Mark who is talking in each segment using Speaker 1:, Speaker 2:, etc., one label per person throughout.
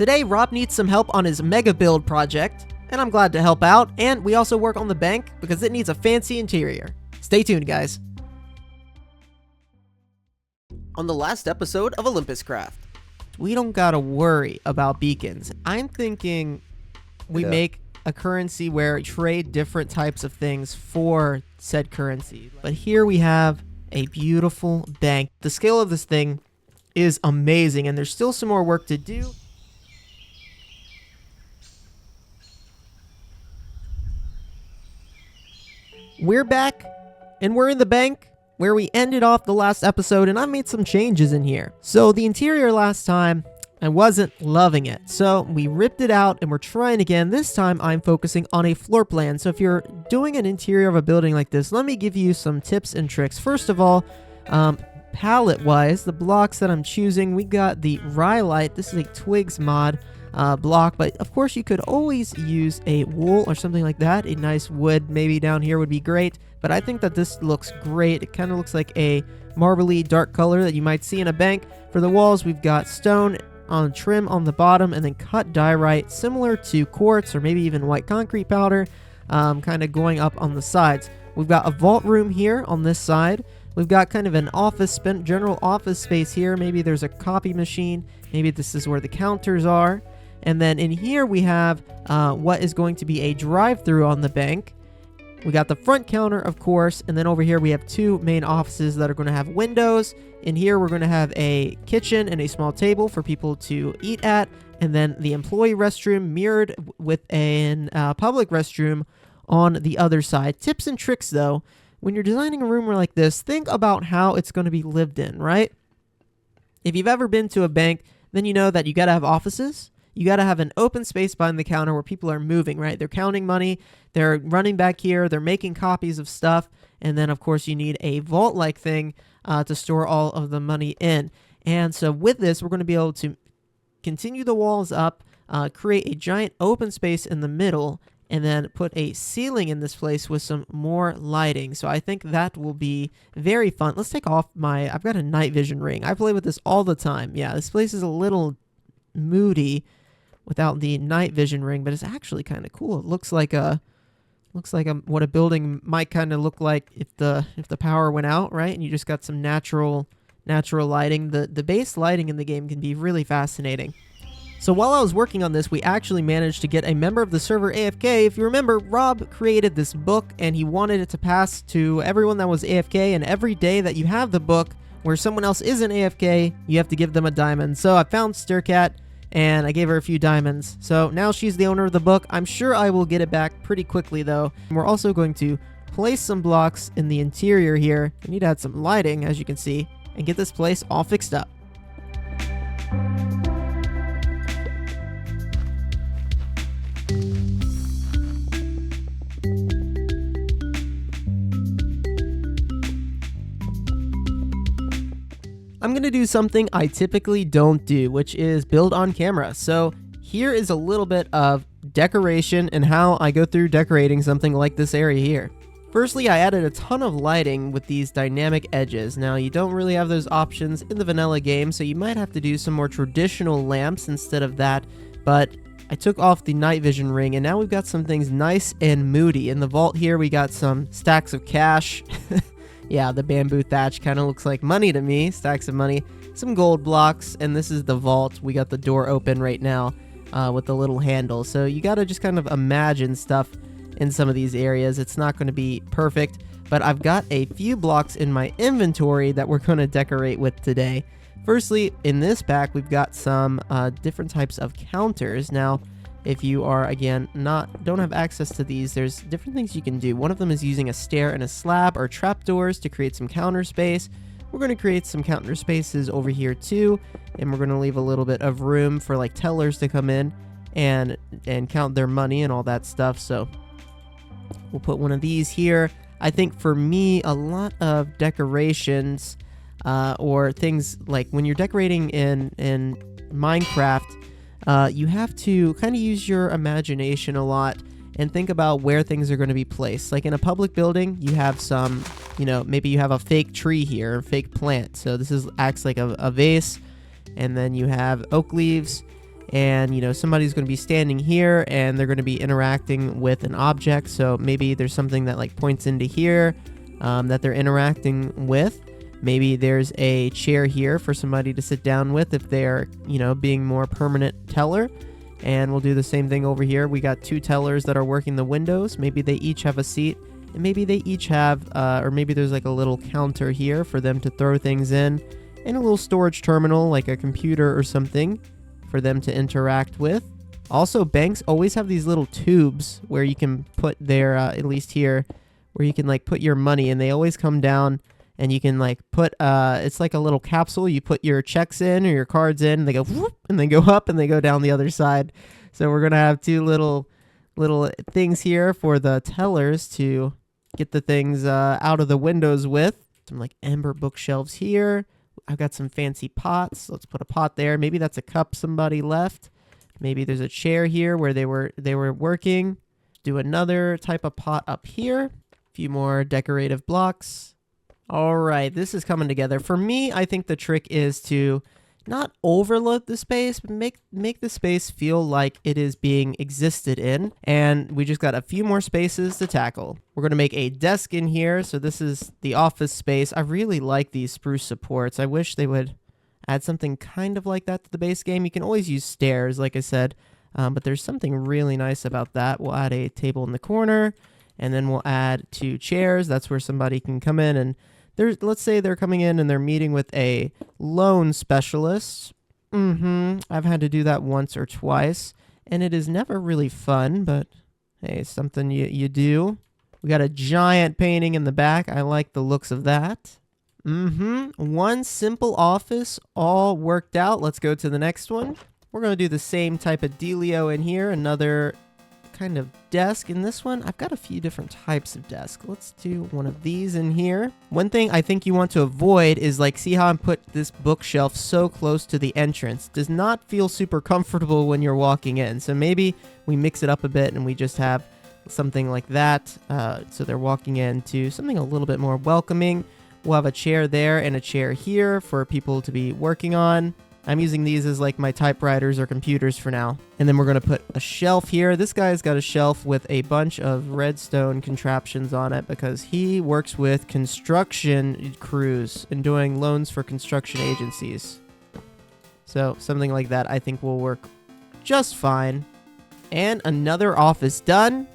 Speaker 1: Today, Rob needs some help on his mega build project, and I'm glad to help out, and we also work on the bank because it needs a fancy interior. Stay tuned, guys. On the last episode of OlympusCraft, we don't gotta worry about beacons. I'm thinking we make a currency where we trade different types of things for said currency. But here we have a beautiful bank. The scale of this thing is amazing, and there's still some more work to do. We're back, and we're in the bank where we ended off the last episode, and I made some changes in here. So the interior last time, I wasn't loving it. So we ripped it out, and we're trying again. This time, I'm focusing on a floor plan. So if you're doing an interior of a building like this, let me give you some tips and tricks. First of all, palette-wise, the blocks that I'm choosing, we got the Rhyolite. This is a Twigs mod block, but of course you could always use a wool or something like that. A nice wood maybe down here would be great, but I think that this looks great. It kind of looks like a marbly dark color that you might see in a bank. For the walls, we've got stone on trim on the bottom and then cut diorite similar to quartz or maybe even white concrete powder, kind of going up on the sides. We've got a vault room here on this side. We've got kind of an office, general office space here. Maybe there's a copy machine. Maybe this is where the counters are. And then in here we have what is going to be a drive-through on the bank. We got the front counter, of course, and then over here we have two main offices that are going to have windows. In here we're going to have a kitchen and a small table for people to eat at, and then the employee restroom mirrored with a public restroom on the other side. Tips and tricks, though. When you're designing a room like this, think about how it's going to be lived in, right? If you've ever been to a bank, then you know that you got to have offices. You got to have an open space behind the counter where people are moving, right? They're counting money, they're running back here, they're making copies of stuff, and then, of course, you need a vault-like thing to store all of the money in. And so with this, we're going to be able to continue the walls up, create a giant open space in the middle, and then put a ceiling in this place with some more lighting. So I think that will be very fun. Let's take off I've got a night vision ring. I play with this all the time. Yeah, this place is a little moody without the night vision ring, but it's actually kind of cool. It looks like what a building might kind of look like if the power went out, right? And you just got some natural lighting. The base lighting in the game can be really fascinating. So while I was working on this, we actually managed to get a member of the server AFK. If you remember, Rob created this book and he wanted it to pass to everyone that was AFK, and every day that you have the book where someone else isn't AFK, you have to give them a diamond. So I found Styrkat and I gave her a few diamonds. So now she's the owner of the book. I'm sure I will get it back pretty quickly, though. And we're also going to place some blocks in the interior here. We need to add some lighting, as you can see, and get this place all fixed up. I'm going to do something I typically don't do, which is build on camera. So here is a little bit of decoration and how I go through decorating something like this area here. Firstly, I added a ton of lighting with these dynamic edges. Now, you don't really have those options in the vanilla game, so you might have to do some more traditional lamps instead of that, but I took off the night vision ring, and now we've got some things nice and moody. In the vault here, we got some stacks of cash. Yeah, the bamboo thatch kind of looks like money to me, stacks of money, some gold blocks, and this is the vault. We got the door open right now with the little handle. So you got to just kind of imagine stuff in some of these areas. It's not going to be perfect, but I've got a few blocks in my inventory that we're going to decorate with today. Firstly, in this pack, we've got some different types of counters. Now, if you are, again, don't have access to these, there's different things you can do. One of them is using a stair and a slab or trapdoors to create some counter space. We're going to create some counter spaces over here too, and we're going to leave a little bit of room for like tellers to come in and count their money and all that stuff. So we'll put one of these here. I think for me, a lot of decorations or things like when you're decorating in Minecraft, you have to kind of use your imagination a lot and think about where things are going to be placed. Like in a public building, you have some, maybe you have a fake tree here, a fake plant. So this acts like a vase, and then you have oak leaves, and you know, somebody's going to be standing here and they're going to be interacting with an object. So maybe there's something that like points into here that they're interacting with. Maybe there's a chair here for somebody to sit down with if they're, you know, being more permanent teller. And we'll do the same thing over here. We got 2 tellers that are working the windows. Maybe they each have a seat, and maybe they each have, or maybe there's like a little counter here for them to throw things in, and a little storage terminal like a computer or something for them to interact with. Also, banks always have these little tubes where you can put their, at least here, where you can like put your money, and they always come down. And you can like put, it's like a little capsule. You put your checks in or your cards in, and they go whoop, and they go up and they go down the other side. So we're going to have 2 little things here for the tellers to get the things out of the windows with. Some like amber bookshelves here. I've got some fancy pots. Let's put a pot there. Maybe that's a cup somebody left. Maybe there's a chair here where they were working. Do another type of pot up here. A few more decorative blocks. All right, this is coming together. For me, I think the trick is to not overload the space, but make the space feel like it is being existed in. And we just got a few more spaces to tackle. We're going to make a desk in here. So this is the office space. I really like these spruce supports. I wish they would add something kind of like that to the base game. You can always use stairs, like I said, but there's something really nice about that. We'll add a table in the corner, and then we'll add 2 chairs. That's where somebody can come in and let's say they're coming in and they're meeting with a loan specialist. I've had to do that once or twice, and it is never really fun, but hey, it's something you do. We got a giant painting in the back. I like the looks of that. One simple office all worked out. Let's go to the next one. We're going to do the same type of dealio in here. Another kind of desk. In this one, I've got a few different types of desk. Let's do one of these in here. One thing I think you want to avoid is like, see how I put this bookshelf so close to the entrance? Does not feel super comfortable when you're walking in. So maybe we mix it up a bit and we just have something like that. So they're walking into something a little bit more welcoming. We'll have a chair there and a chair here for people to be working on. I'm using these as like my typewriters or computers for now. And then we're going to put a shelf here. This guy's got a shelf with a bunch of redstone contraptions on it because he works with construction crews and doing loans for construction agencies. So something like that I think will work just fine. And another office done.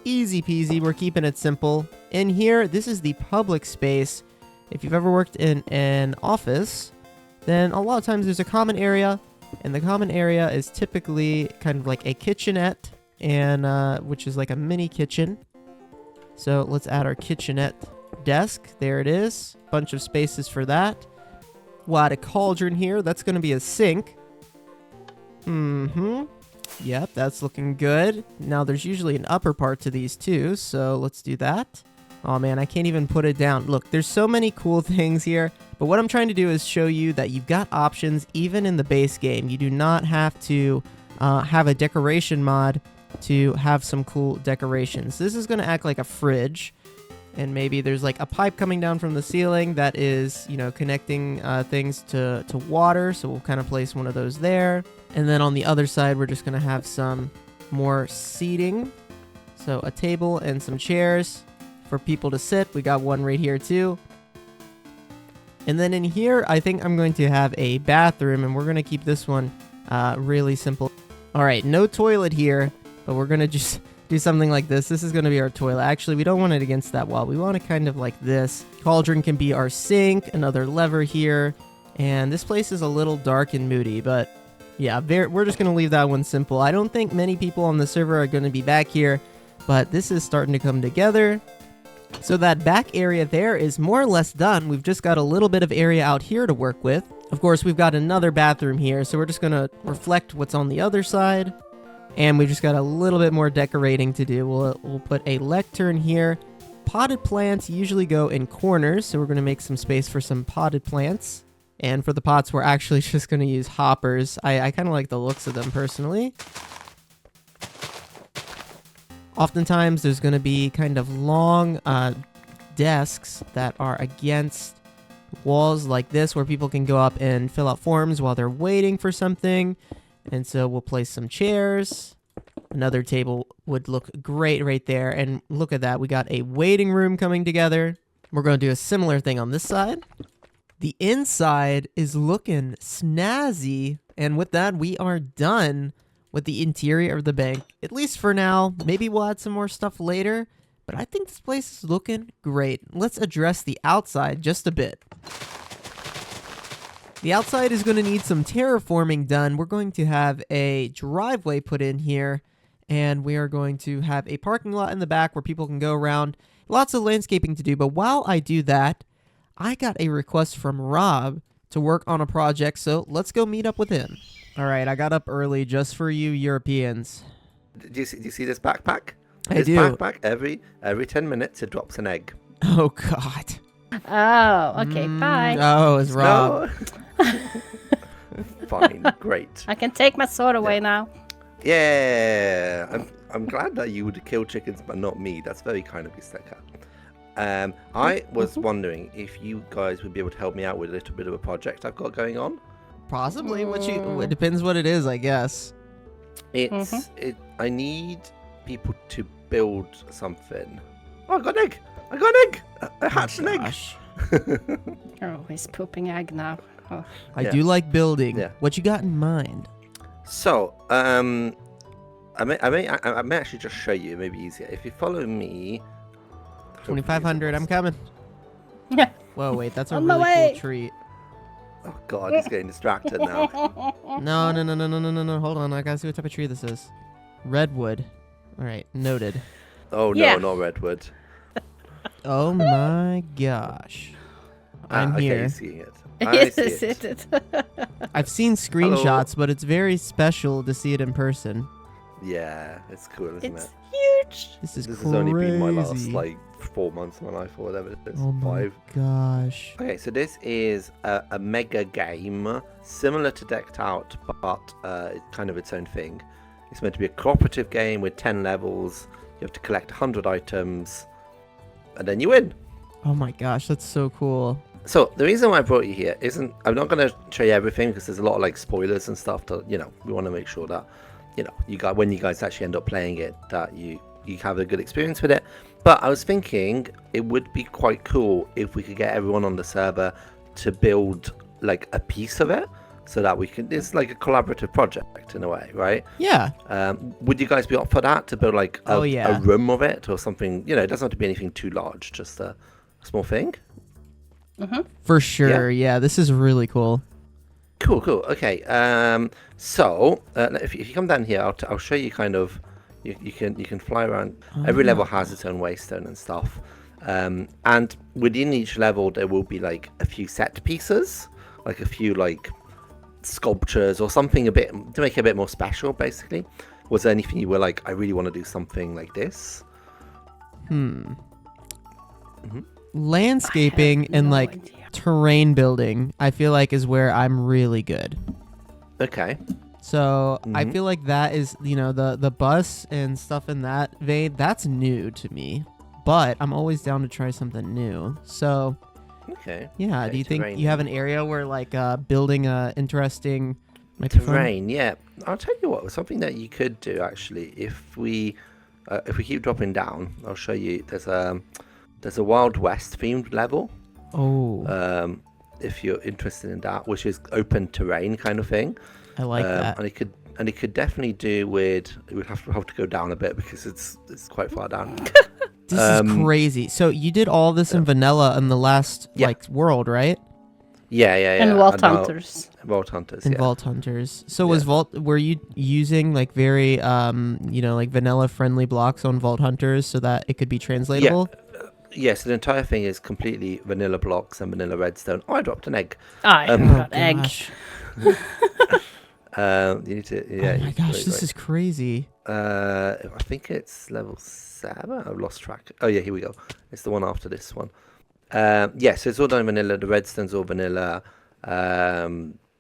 Speaker 1: Easy peasy. We're keeping it simple. In here, this is the public space. If you've ever worked in an office, then a lot of times there's a common area, and the common area is typically kind of like a kitchenette, and which is like a mini kitchen. So let's add our kitchenette desk. There it is. Bunch of spaces for that. We'll add a cauldron here. That's going to be a sink. Yep, that's looking good. Now there's usually an upper part to these too, so let's do that. Oh man, I can't even put it down. Look, there's so many cool things here, but what I'm trying to do is show you that you've got options even in the base game. You do not have to have a decoration mod to have some cool decorations. This is going to act like a fridge, and maybe there's like a pipe coming down from the ceiling that is, you know, connecting things to water, so we'll kind of place one of those there. And then on the other side, we're just going to have some more seating. So a table and some chairs for people to sit. We got one right here too. And then in here, I think I'm going to have a bathroom, and we're going to keep this one really simple. All right, no toilet here, but we're going to just do something like this. This is going to be our toilet. Actually, we don't want it against that wall. We want it kind of like this. Cauldron can be our sink, another lever here. And this place is a little dark and moody, but yeah, we're just going to leave that one simple. I don't think many people on the server are going to be back here, but this is starting to come together. So that back area there is more or less done. We've just got a little bit of area out here to work with. Of course, we've got another bathroom here, so we're just going to reflect what's on the other side. And we've just got a little bit more decorating to do. We'll put a lectern here. Potted plants usually go in corners, so we're going to make some space for some potted plants. And for the pots, we're actually just going to use hoppers. I kind of like the looks of them personally. Oftentimes, there's going to be kind of long desks that are against walls like this, where people can go up and fill out forms while they're waiting for something. And so we'll place some chairs. Another table would look great right there. And look at that. We got a waiting room coming together. We're going to do a similar thing on this side. The inside is looking snazzy. And with that, we are done with the interior of the bank. At least for now. Maybe we'll add some more stuff later. But I think this place is looking great. Let's address the outside just a bit. The outside is going to need some terraforming done. We're going to have a driveway put in here, and we are going to have a parking lot in the back where people can go around. Lots of landscaping to do, but while I do that, I got a request from Rob to work on a project, so let's go meet up with him. All right, I got up early just for you Europeans.
Speaker 2: Do you see this backpack?
Speaker 1: I do.
Speaker 2: This backpack, every 10 minutes, it drops an egg.
Speaker 1: Oh, God.
Speaker 3: Oh, okay, bye.
Speaker 1: Oh, it's Rob.
Speaker 2: No. Fine, great.
Speaker 3: I can take my sword away now.
Speaker 2: Yeah, I'm glad that you would kill chickens, but not me. That's very kind of you, Styrkat. I was wondering if you guys would be able to help me out with a little bit of a project I've got going on.
Speaker 1: Possibly. It depends what it is, I guess.
Speaker 2: I need people to build something. Oh, I got an egg. I hatched an egg.
Speaker 3: Oh, he's pooping egg now. Oh.
Speaker 1: I do like building.
Speaker 2: Yeah.
Speaker 1: What you got in mind?
Speaker 2: So, I may actually just show you. Maybe easier if you follow me.
Speaker 1: 2,500. I'm coming.
Speaker 3: Yeah.
Speaker 1: Whoa, wait, that's a
Speaker 3: On my
Speaker 1: really
Speaker 3: way.
Speaker 1: cool tree.
Speaker 2: Oh God, he's getting distracted now.
Speaker 1: No. Hold on, I gotta see what type of tree this is. Redwood. All right, noted.
Speaker 2: Oh no,
Speaker 3: Yeah.
Speaker 2: not redwood.
Speaker 1: Oh my gosh. I'm
Speaker 2: okay,
Speaker 1: here.
Speaker 2: you're seeing it. I see it.
Speaker 1: I've seen screenshots, but it's very special to see it in person.
Speaker 2: Yeah, it's cool, isn't
Speaker 3: It's
Speaker 2: it?
Speaker 3: huge.
Speaker 1: This is
Speaker 2: This
Speaker 1: crazy.
Speaker 2: has only been my last 4 months of my life or whatever it is.
Speaker 1: Oh my
Speaker 2: 5.
Speaker 1: gosh.
Speaker 2: Okay, so this is a mega game similar to Decked Out, but it's kind of its own thing. It's meant to be a cooperative game with 10 levels. You have to collect 100 items, and then you win.
Speaker 1: Oh my gosh, that's so cool.
Speaker 2: So the reason why I brought you here isn't I'm not going to show you everything because there's a lot of spoilers and stuff. We want to make sure that when you guys actually end up playing it, that you have a good experience with it. But I was thinking it would be quite cool if we could get everyone on the server to build a piece of it, so that we can. It's like a collaborative project in a way, right?
Speaker 1: Yeah.
Speaker 2: Would you guys be up for that to build
Speaker 1: a
Speaker 2: room of it or something? It doesn't have to be anything too large, just a small thing.
Speaker 1: For sure. Yeah, this is really cool.
Speaker 2: Cool. Okay. So if you come down here, I'll show you kind of. You can fly around. Every level has its own waystone and stuff. And within each level, there will be a few set pieces, a few sculptures or something a bit to make it a bit more special. Basically, was there anything you were I really want to do something like this?
Speaker 1: Landscaping and
Speaker 3: idea.
Speaker 1: terrain building, I feel is where I'm really good.
Speaker 2: Okay.
Speaker 1: So I feel that is, the bus and stuff in that vein, that's new to me. But I'm always down to try something new. So,
Speaker 2: Okay.
Speaker 1: yeah,
Speaker 2: Okay,
Speaker 1: do you think
Speaker 2: terrain.
Speaker 1: you have an area where building a interesting microphone?
Speaker 2: Terrain, yeah. I'll tell you what, something that you could do actually, if we keep dropping down, I'll show you. There's a Wild West themed level.
Speaker 1: Oh,
Speaker 2: If you're interested in that, which is open terrain kind of thing.
Speaker 1: I like that.
Speaker 2: And it could definitely do with. It would have to go down a bit because it's quite far down.
Speaker 1: This is crazy. So you did all this in vanilla in the last world, right?
Speaker 2: Yeah.
Speaker 3: And Vault Hunters.
Speaker 2: Vault Hunters.
Speaker 1: And
Speaker 2: Yeah.
Speaker 1: Vault Hunters. So were you using very vanilla friendly blocks on Vault Hunters so that it could be translatable?
Speaker 2: Yes, the entire thing is completely vanilla blocks and vanilla redstone. Oh, I dropped an egg.
Speaker 3: I got egg.
Speaker 1: Gosh.
Speaker 2: You need to. Yeah.
Speaker 1: Oh my gosh, this is crazy.
Speaker 2: I think it's level 7. I've lost track. Oh yeah, here we go. It's the one after this one. So it's all done vanilla. The redstone's all vanilla.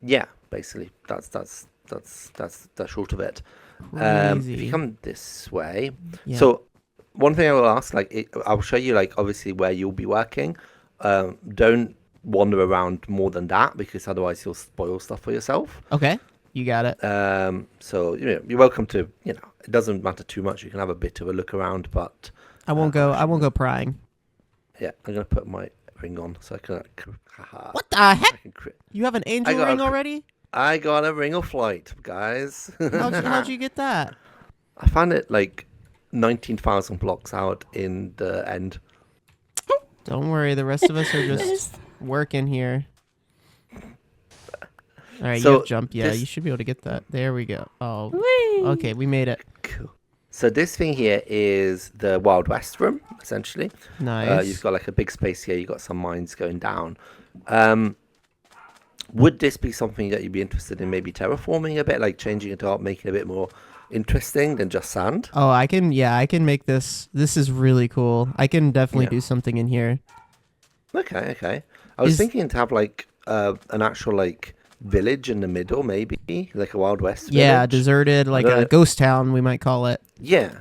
Speaker 2: Yeah, basically that's the short of it. If you come this way, so one thing I will ask, I'll show you obviously where you'll be working. Don't wander around more than that because otherwise you'll spoil stuff for yourself.
Speaker 1: Okay. You got it.
Speaker 2: So you're welcome to. It doesn't matter too much. You can have a bit of a look around, but
Speaker 1: I won't go prying.
Speaker 2: yeah, I'm gonna put my ring on so I can.
Speaker 1: What the heck?
Speaker 2: I can
Speaker 1: You have an angel
Speaker 2: got
Speaker 1: ring
Speaker 2: a-
Speaker 1: already?
Speaker 2: I got a ring of flight, guys.
Speaker 1: How'd you get that?
Speaker 2: I found it like 19,000 blocks out in the end.
Speaker 1: Don't worry, the rest of us are just working here. All right,
Speaker 2: So
Speaker 1: you have jump. Yeah,
Speaker 2: this-
Speaker 1: you should be able to get that. There we go. Oh,
Speaker 3: Whee!
Speaker 1: okay, we made it.
Speaker 2: Cool. So this thing here is the Wild West room, essentially.
Speaker 1: Nice.
Speaker 2: You've got like a big space here. You've got some mines going down. Would this be something that you'd be interested in maybe terraforming a bit, like changing it up, making it a bit more interesting than just sand?
Speaker 1: Oh, I can make this. This is really cool. I can definitely
Speaker 2: Yeah.
Speaker 1: do something in here.
Speaker 2: Okay. I was
Speaker 1: Is-
Speaker 2: thinking to have like an actual like village in the middle, maybe like a Wild West
Speaker 1: Yeah,
Speaker 2: village.
Speaker 1: deserted, like
Speaker 2: don't
Speaker 1: a
Speaker 2: know.
Speaker 1: ghost town, we might call it.
Speaker 2: Yeah.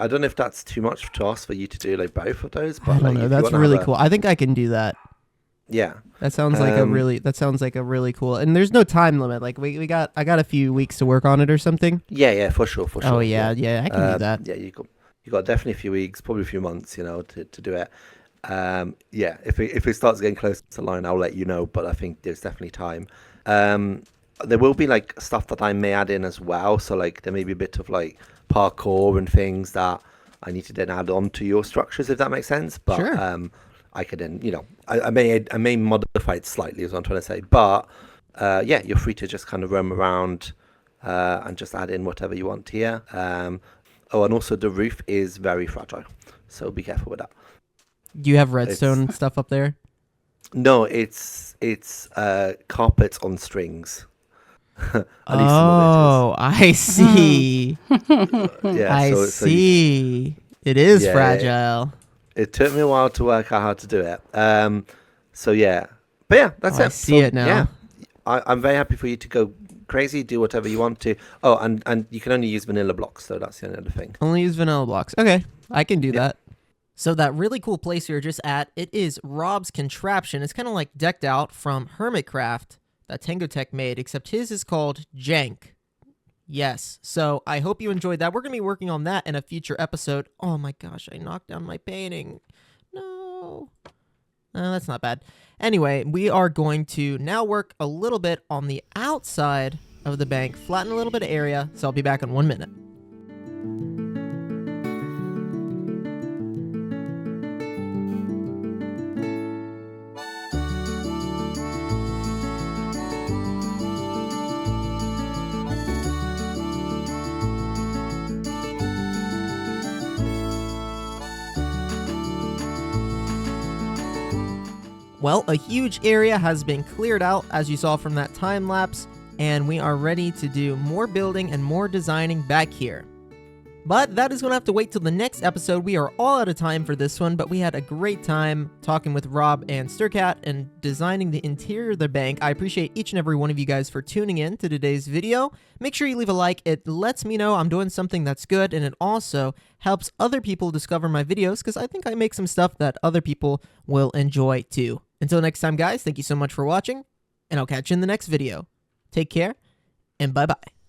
Speaker 2: I don't know if that's too much to ask for you to do like both of those, but
Speaker 1: I don't
Speaker 2: like,
Speaker 1: know.
Speaker 2: if you
Speaker 1: That's
Speaker 2: wanna
Speaker 1: really
Speaker 2: have
Speaker 1: cool. I think I can do that.
Speaker 2: Yeah.
Speaker 1: That sounds like a
Speaker 2: Um,
Speaker 1: really cool. And there's no time limit. Like I got a few weeks to work on it or something.
Speaker 2: Yeah, for sure.
Speaker 1: Oh yeah, I can do that.
Speaker 2: Yeah, you got definitely a few weeks, probably a few months, to do it. Yeah, if it starts getting close to the line, I'll let you know. But I think there's definitely time. There will be like stuff that I may add in as well. So like there may be a bit of like parkour and things that I need to then add on to your structures, if that makes sense. But
Speaker 1: Sure.
Speaker 2: I could then, I may modify it slightly, is what I'm trying to say. But yeah, you're free to just kind of roam around and just add in whatever you want here. And also the roof is very fragile, so be careful with that.
Speaker 1: Do you have redstone stuff up there?
Speaker 2: No, it's carpets on strings. At least some
Speaker 1: Oh, I see.
Speaker 2: of it is. Yeah,
Speaker 1: I
Speaker 2: so
Speaker 1: see. It is
Speaker 2: Yeah,
Speaker 1: fragile.
Speaker 2: it took me a while to work out how to do it. So yeah, but yeah, that's
Speaker 1: Oh,
Speaker 2: it.
Speaker 1: I see it now.
Speaker 2: Yeah, I'm very happy for you to go crazy, do whatever you want to. Oh, and you can only use vanilla blocks, so that's the only other thing.
Speaker 1: Only use vanilla blocks. Okay, I can do that. So that really cool place we were just at, it is Rob's contraption. It's kind of like decked out from Hermitcraft that Tango Tech made, except his is called JANK. Yes, so I hope you enjoyed that. We're going to be working on that in a future episode. Oh my gosh, I knocked down my painting. No. That's not bad. Anyway, we are going to now work a little bit on the outside of the bank, flatten a little bit of area, so I'll be back in 1 minute. Well, a huge area has been cleared out, as you saw from that time lapse, and we are ready to do more building and more designing back here. But that is going to have to wait till the next episode. We are all out of time for this one, but we had a great time talking with Rob and Styrkat and designing the interior of the bank. I appreciate each and every one of you guys for tuning in to today's video. Make sure you leave a like. It lets me know I'm doing something that's good, and it also helps other people discover my videos because I think I make some stuff that other people will enjoy too. Until next time, guys, thank you so much for watching, and I'll catch you in the next video. Take care, and bye-bye.